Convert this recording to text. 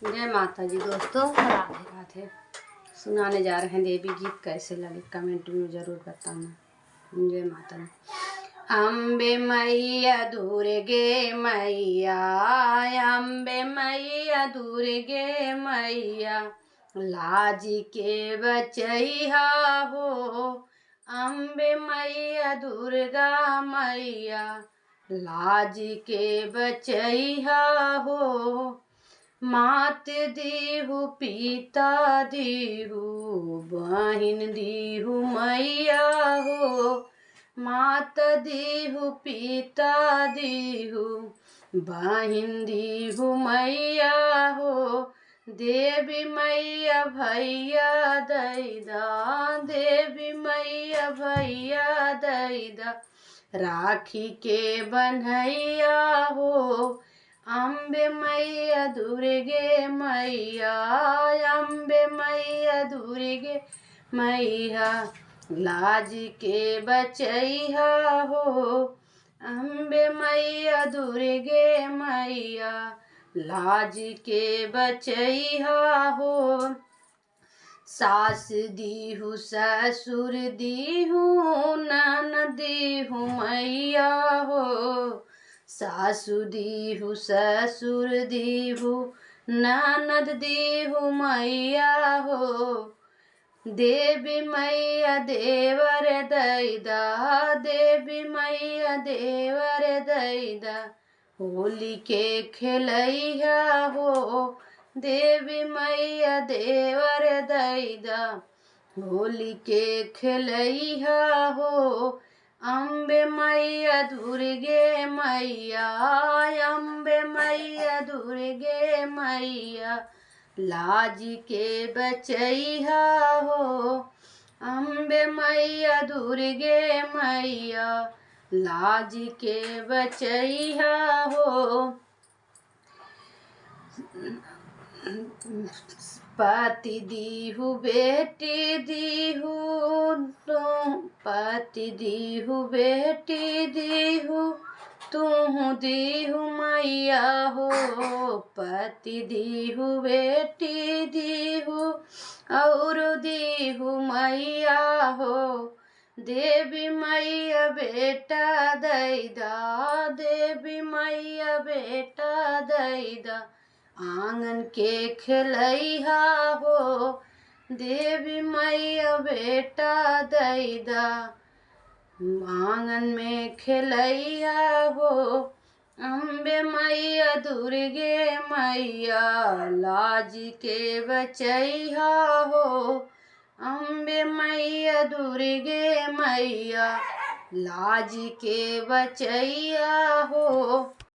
जय माता जी दोस्तों, राधे राधे। सुनाने जा रहे हैं देवी गीत, कैसे लगे कमेंट में ज़रूर बताना। जय माता दी। अम्बे मैया दुर्गे मैया, अम्बे मैया दुर्गे मैया, लाज के बचैया हो। अम्बे मैया दुर्गा मैया, लाज के बचैया हो। मात दीहु पिता दीहु, बहिन दीहु मैया हो। मात दीहु पिता दीहु, बहिन दीहु मैया हो। देवी मैया भैया दैदा, देवी मैया भैया दैदा, राखी के बन्हैया हो। अम्बे मैया दुर्गे मैया, अम्बे मैया दुर्गे मैया, लाज के बचैया हो। अम्बे मैया दुर्गे मैया, लाज के बचैया हो। सास दीहु ससुर दीहु, ननद दीहु मैया हो। सासु दीहु ससुर दीहु, ननद दीहु मैया हो। देवी मैया देवर दैदा, देवी मैया देवर दैदा, होली के खेलैया हो। देवी मैया देवर दैदा, होली के खेलैया हो। अम्बे मैया दुर्गे मैया, अम्बे मैया दुर्गे मैया, लाज के बचैया हो। अम्बे मैया दुर्गे मैया, लाज के बचैया हो। पति दीहु बेटी दीहु, पति दीहु बेटी दीहु, तुहु दीहु मैया हो। पति दीहु बेटी दीहु, और दीहु मैया हो। देवी मैया बेटा दैदा, देवी मैया बेटा दैदा, आंगन के खेलैया हो। देवी मैया बेटा दैदा, आंगन में खेलैया हो। अम्बे मैया दुर्गे मैया, लाज के बचैया हो। अम्बे मैया दुर्गे मैया, लाज के बचैया हो।